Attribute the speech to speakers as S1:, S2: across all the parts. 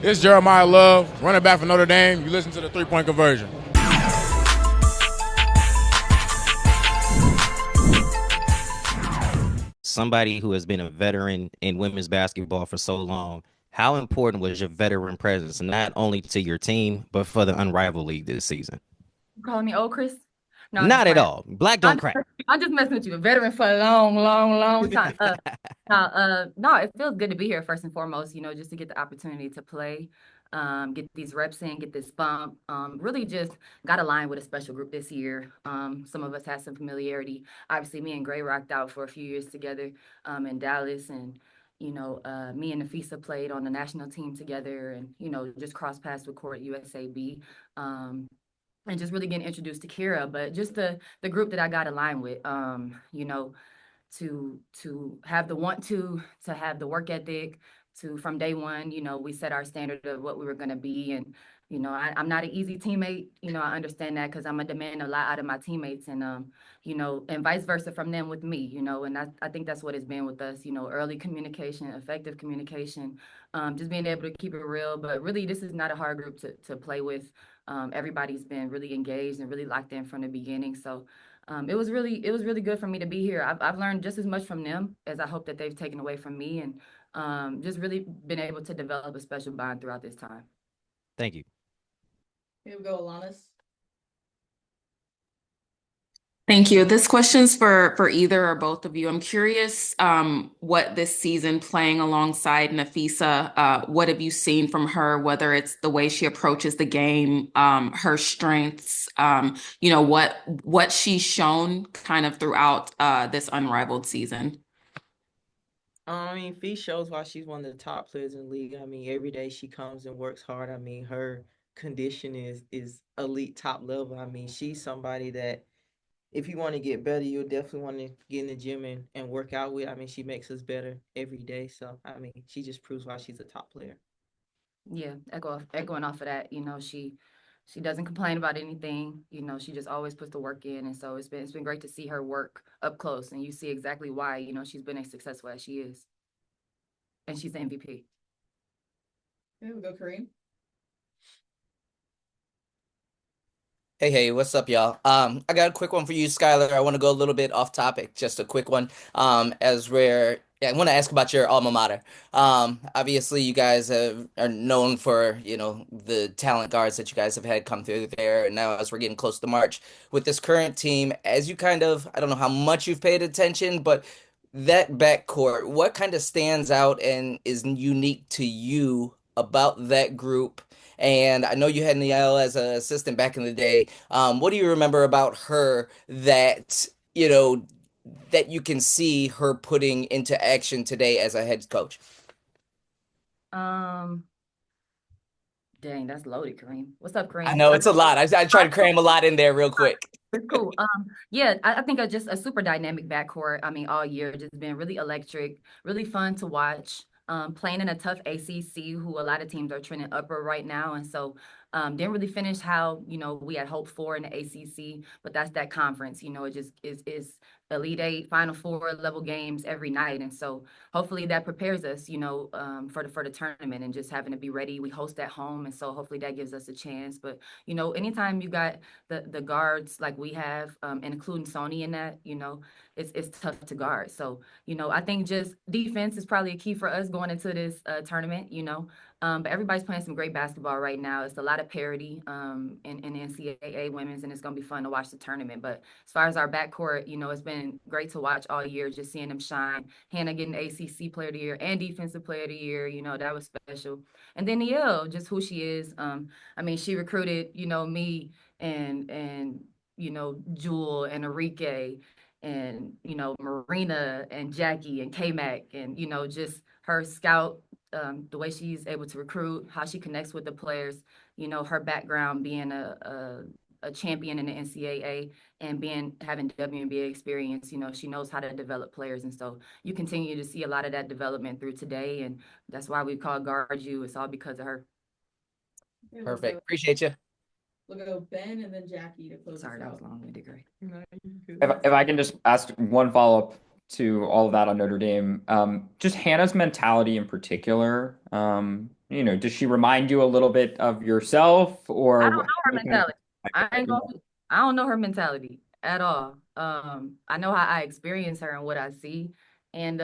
S1: It's Jeremiah Love, running back for Notre Dame. You listen to the three-point conversion.
S2: Somebody who has been a veteran in women's basketball for so long, how important was your veteran presence, not only to your team, but for the Unrivaled League this season?
S3: You calling me old Chris? No, I'm just
S2: Not at
S3: playing.
S2: all. Black
S3: I'm
S2: don't crack.
S3: I'm just messing with you. A veteran for a long, long, long time. No, it feels good to be here first and foremost, just to get the opportunity to play, get these reps in, get this bump. Really just got aligned with a special group this year. Some of us had some familiarity. Obviously, me and Gray rocked out for a few years together, in Dallas, and me and Nafisa played on the national team together, and just cross paths with Court USAB. And just really getting introduced to Kira, but just the group that I got aligned with, to have the want to have the work ethic, to from day one, we set our standard of what we were going to be. And I'm not an easy teammate. I understand that because I'm a demand a lot out of my teammates, and and vice versa from them with me. And I think that's what it's been with us. Early communication, effective communication, just being able to keep it real. But really, this is not a hard group to play with. Everybody's been really engaged and really locked in from the beginning. So it was really good for me to be here. I've learned just as much from them as I hope that they've taken away from me, and just really been able to develop a special bond throughout this time.
S2: Thank you.
S4: Here we go, Alanis.
S5: Thank you. This question's for either or both of you. I'm curious what this season playing alongside Nafisa, what have you seen from her, whether it's the way she approaches the game, her strengths, what she's shown kind of throughout this unrivaled season.
S4: I mean, Fee shows why she's one of the top players in the league. I mean, every day she comes and works hard. I mean, her condition is elite top level. I mean, she's somebody that if you want to get better, you'll definitely want to get in the gym and work out with. I mean, she makes us better every day. So, I mean, she just proves why she's a top player.
S3: Yeah, echoing off of that, she doesn't complain about anything. She just always puts the work in, and so it's been great to see her work up close, and you see exactly why she's been as successful as she is, and she's the MVP.
S4: Here we go, Kareem.
S6: Hey, what's up, y'all? I got a quick one for you, Skylar. I want to go a little bit off topic, just a quick one. I want to ask about your alma mater. Obviously, you guys are known for, the talent guards that you guys have had come through there. And now, as we're getting close to March with this current team, as you kind of, I don't know how much you've paid attention, but that backcourt, what kind of stands out and is unique to you about that group? And I know you had Niall as an assistant back in the day. What do you remember about her that, that you can see her putting into action today as a head coach?
S3: Dang, that's loaded, Kareem. What's up, Kareem?
S6: I know it's a lot. I try to cram a lot in there real quick.
S3: It's cool. Yeah, I think just a super dynamic backcourt. I mean, all year just been really electric, really fun to watch. Playing in a tough ACC, who a lot of teams are trending upper right now, and so didn't really finish how we had hoped for in the ACC. But that's that conference. It just is Elite Eight, Final Four level games every night, and so hopefully that prepares us, for the tournament and just having to be ready. We host at home, and so hopefully that gives us a chance. But anytime you got the guards like we have, and including Sony in that, it's tough to guard. So, I think just defense is probably a key for us going into this tournament, but everybody's playing some great basketball right now. It's a lot of parity in NCAA women's, and it's going to be fun to watch the tournament. But as far as our backcourt, it's been great to watch all year, just seeing them shine. Hannah getting ACC Player of the Year and Defensive Player of the Year, that was special. And then Niall, just who she is. I mean, she recruited, me and Jewel and Enrique and Marina and Jackie and K-Mac, and just her scout, the way she's able to recruit, how she connects with the players, her background being a champion in the NCAA and having WNBA experience, she knows how to develop players, and so you continue to see a lot of that development through today, and that's why we call Guard You. It's all because of her.
S6: Perfect. Appreciate you.
S4: We'll go Ben and then Jackie to close.
S3: Sorry, that was long-winded, Gray.
S7: If I can just ask one follow-up to all of that on Notre Dame, just Hannah's mentality in particular, does she remind you a little bit of yourself,
S3: I
S7: or
S3: don't know her
S7: what kind of
S3: mentality. I don't know her mentality at all. I know how I experience her and what I see. And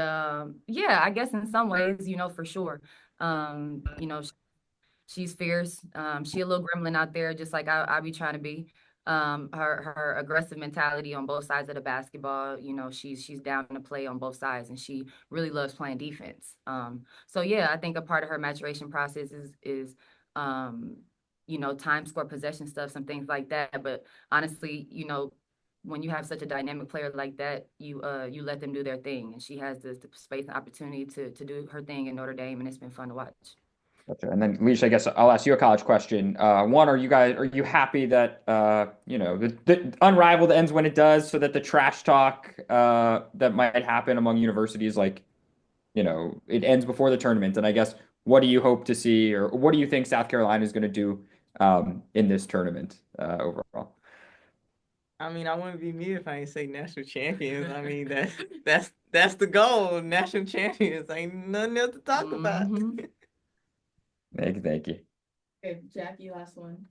S3: yeah, I guess in some ways, for sure. She's fierce. She a little gremlin out there, just like I be trying to be. Her aggressive mentality on both sides of the basketball. She's down to play on both sides, and she really loves playing defense. So yeah, I think a part of her maturation process is time, score, possession stuff, some things like that. But honestly, when you have such a dynamic player like that, you let them do their thing, and she has the space and opportunity to do her thing in Notre Dame, and it's been fun to watch.
S7: Gotcha. And then, Leash, I guess I'll ask you a college question. One, are you happy that the Unrivaled ends when it does, so that the trash talk that might happen among universities, like, it ends before the tournament? And I guess, what do you hope to see, or what do you think South Carolina is going to do in this tournament overall?
S4: I mean, I wouldn't be me if I ain't say national champions. I mean, that's the goal. National champions. Ain't nothing else to talk about.
S7: Thank you.
S5: Okay, Jackie, last one.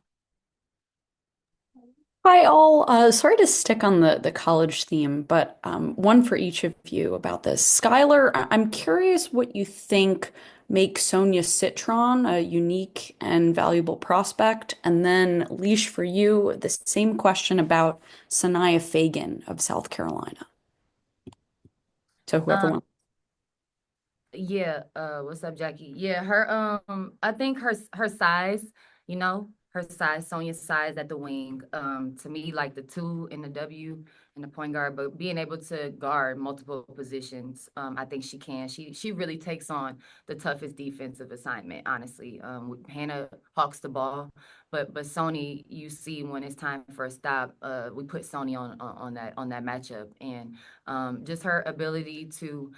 S8: Hi, all. Sorry to stick on the college theme, but one for each of you about this. Skylar, I'm curious what you think makes Sonia Citron a unique and valuable prospect. And then, Leash, for you, the same question about Sanaya Fagan of South Carolina. So whoever wants.
S3: Yeah, what's up, Jackie? Yeah, I think her size, her size, Sonia's size at the wing, to me, like the two in the W and the point guard, but being able to guard multiple positions, I think she can. She really takes on the toughest defensive assignment, honestly. Hannah hawks the ball, but Sony, you see when it's time for a stop, we put Sony on that matchup, and just her ability to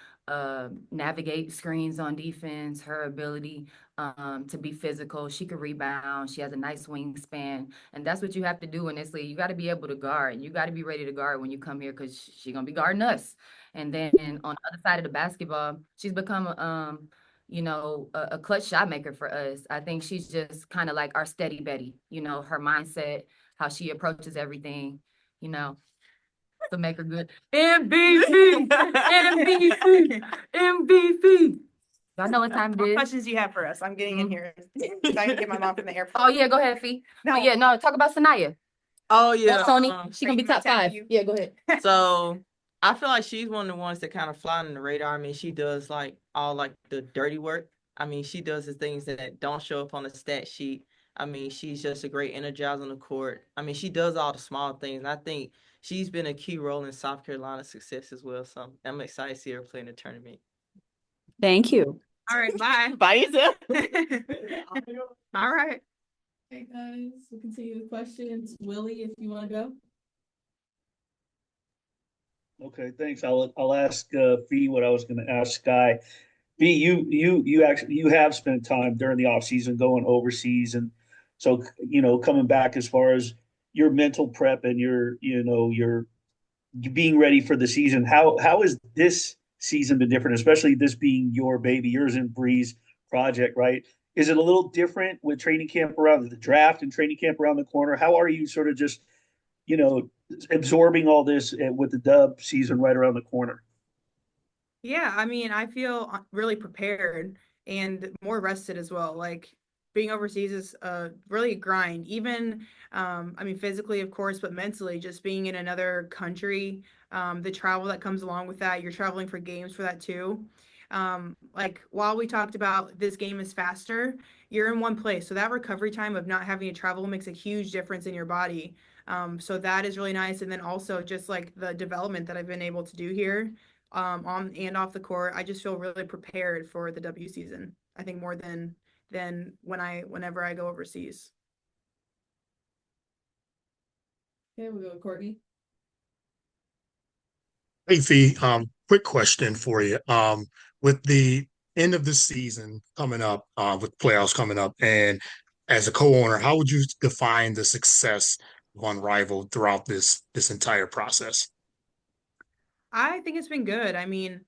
S3: navigate screens on defense, her ability to be physical. She could rebound. She has a nice wingspan. And that's what you have to do in this league. You got to be able to guard. And you got to be ready to guard when you come here, because she's going to be guarding us. And then on the other side of the basketball, she's become a clutch shot maker for us. I think she's just kind of like our steady Betty, her mindset, how she approaches everything, to make her good. MVP! MVP! MVP! Y'all know what time it
S9: What
S3: is.
S9: questions do you have for us? I'm getting in here. So I can get my mom from the airport.
S3: Oh, yeah, go ahead, Fee.
S9: No.
S3: But yeah, no, talk about Sanaya.
S4: Oh yeah,
S3: Tony, she gonna be top
S9: tag
S3: 5.
S9: you.
S3: Yeah, go ahead.
S4: So I feel like she's one of the ones that kind of fly on the radar. I mean, she does like all like the dirty work. I mean, she does the things that don't show up on the stat sheet. I mean, she's just a great energizer on the court. I mean, she does all the small things. And I think she's been a key role in South Carolina's success as well. So I'm excited to see her play in the tournament.
S8: Thank you.
S9: All right, bye.
S4: Bye, yourself.
S9: All right.
S5: Okay, guys, we'll continue the questions. Willie, if you want to go.
S10: Okay, thanks. I'll ask Fee what I was going to ask Sky. Fee, you have spent time during the off season going overseas, and so coming back as far as your mental prep and your being ready for the season. How has this season been different, especially this being your baby, yours and Bree's project, right? Is it a little different with training camp around the draft and training camp around the corner? How are you sort of just absorbing all this with the Dub season right around the corner?
S9: Yeah, I mean, I feel really prepared and more rested as well. Like being overseas is really a grind. Even, I mean, physically, of course, but mentally, just being in another country, the travel that comes along with that. You're traveling for games for that too. Like while we talked about this game is faster, you're in one place. So that recovery time of not having to travel makes a huge difference in your body. So that is really nice. And then also just like the development that I've been able to do here, on and off the court, I just feel really prepared for the W season. I think more than whenever I go overseas.
S5: Okay, we'll go with Courtney.
S11: Hey, Fee, quick question for you. With the end of the season coming up, with playoffs coming up, and as a co-owner, how would you define the success of Unrivaled throughout this entire process?
S9: I think it's been good. I mean,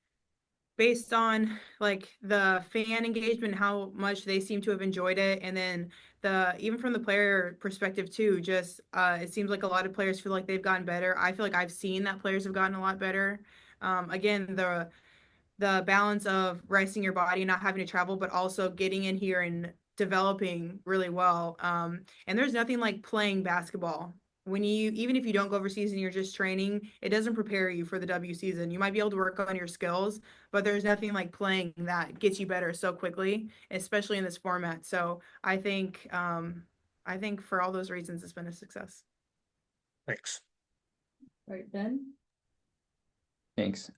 S9: based on like the fan engagement, how much they seem to have enjoyed it, and then even from the player perspective too, just it seems like a lot of players feel like they've gotten better. I feel like I've seen that players have gotten a lot better. Again, the balance of resting your body, not having to travel, but also getting in here and developing really well. And there's nothing like playing basketball. Even if you don't go overseas and you're just training, it doesn't prepare you for the W season. You might be able to work on your skills, but there's nothing like playing that gets you better so quickly, especially in this format. So I think for all those reasons, it's been a success.
S11: Thanks.
S12: All right, Ben.
S7: Thanks.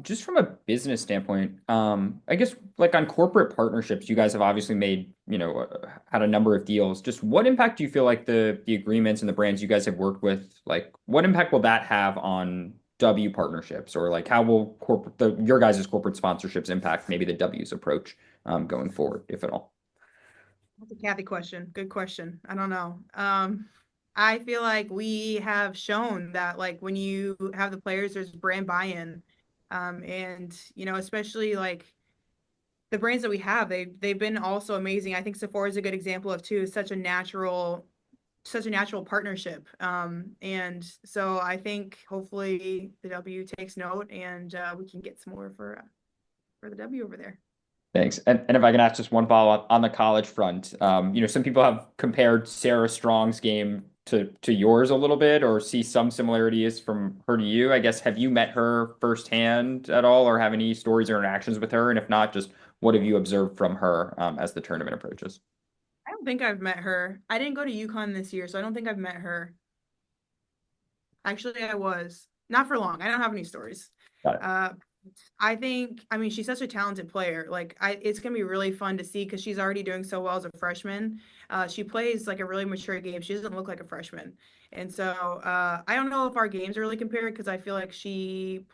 S7: Just from a business standpoint, I guess like on corporate partnerships, you guys have obviously made, had a number of deals. Just what impact do you feel like the agreements and the brands you guys have worked with, like what impact will that have on W partnerships, or like how will your guys' corporate sponsorships impact maybe the W's approach going forward, if at all?
S9: That's a Kathy question. Good question. I don't know. I feel like we have shown that like when you have the players, there's brand buy-in. And especially like the brands that we have, they've been also amazing. I think Sephora is a good example of too, such a natural partnership. And so I think hopefully the W takes note and we can get some more for the W over there.
S7: Thanks. And if I can ask just one follow-up on the college front, some people have compared Sarah Strong's game to yours a little bit, or see some similarities from her to you. I guess, have you met her firsthand at all, or have any stories or interactions with her? And if not, just what have you observed from her as the tournament approaches?
S9: I don't think I've met her. I didn't go to UConn this year, so I don't think I've met her. Actually, I was. Not for long. I don't have any stories.
S7: Got it.
S9: I mean, she's such a talented player. Like, it's gonna be really fun to see because she's already doing so well as a freshman. She plays like a really mature game. She doesn't look like a freshman, and so I don't know if our games are really compared because I feel like she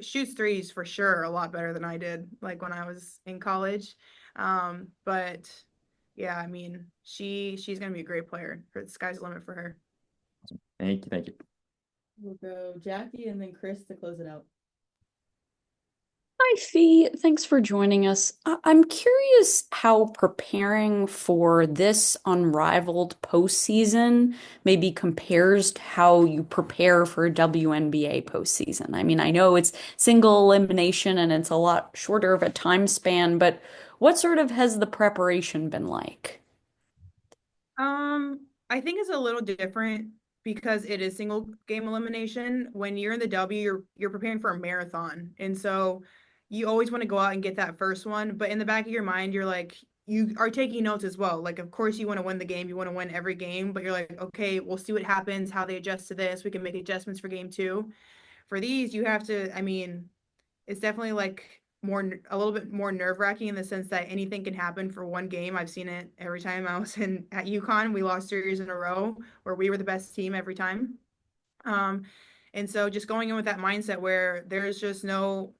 S9: shoots threes for sure a lot better than I did, like when I was in college. But yeah, I mean, she's gonna be a great player. The sky's the limit for her.
S7: Thank you. Thank you.
S12: We'll go Jackie and then Chris to close it out.
S8: Hi, Fee. Thanks for joining us. I'm curious how preparing for this unrivaled postseason maybe compares to how you prepare for a WNBA postseason. I mean, I know it's single elimination and it's a lot shorter of a time span, but what sort of has the preparation been like?
S9: I think it's a little different because it is single game elimination. When you're in the W, you're preparing for a marathon. And so you always want to go out and get that first one. But in the back of your mind, you're like, you are taking notes as well. Like, of course, you want to win the game. You want to win every game. But you're like, okay, we'll see what happens, how they adjust to this. We can make adjustments for game 2. For these, you have to, I mean, it's definitely like a little bit more nerve-wracking in the sense that anything can happen for one game. I've seen it every time I was at UConn. We lost 2 years in a row where we were the best team every time. And so just going in with that mindset where there's just no,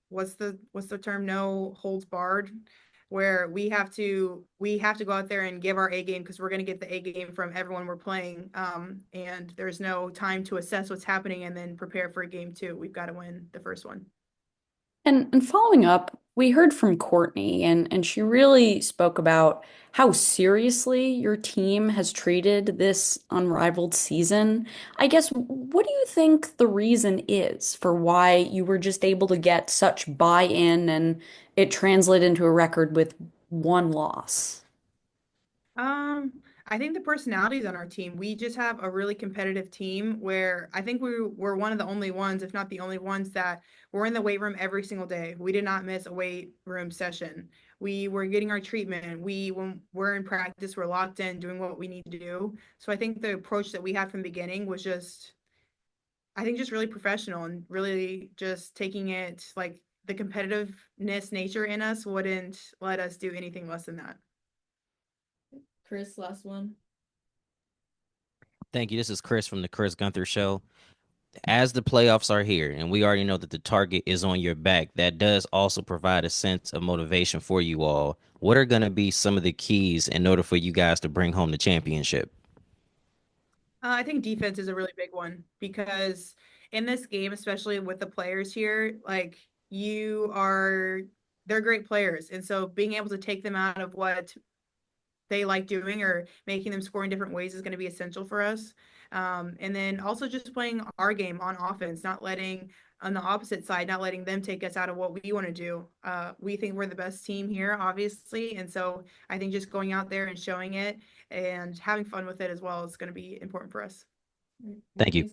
S9: what's the term? No holds barred, where we have to go out there and give our A game because we're going to get the A game from everyone we're playing. And there's no time to assess what's happening and then prepare for a game 2. We've got to win the first one.
S8: And following up, we heard from Courtney, and she really spoke about how seriously your team has treated this unrivaled season. I guess, what do you think the reason is for why you were just able to get such buy-in and it translated into a record with 1 loss?
S9: I think the personalities on our team, we just have a really competitive team where I think we're one of the only ones, if not the only ones, that were in the weight room every single day. We did not miss a weight room session. We were getting our treatment. When we're in practice, we're locked in doing what we need to do. So I think the approach that we had from the beginning was just really professional and really just taking it like the competitiveness nature in us wouldn't let us do anything less than that.
S12: Chris, last one.
S2: Thank you. This is Chris from the Chris Gunther Show. As the playoffs are here, and we already know that the target is on your back, that does also provide a sense of motivation for you all. What are going to be some of the keys in order for you guys to bring home the championship?
S9: I think defense is a really big one because in this game, especially with the players here, like they're great players. And so being able to take them out of what they like doing or making them score in different ways is going to be essential for us. And then also just playing our game on offense, not letting on the opposite side, not letting them take us out of what we want to do. We think we're the best team here, obviously. And so I think just going out there and showing it and having fun with it as well is going to be important for us.
S2: Thank you.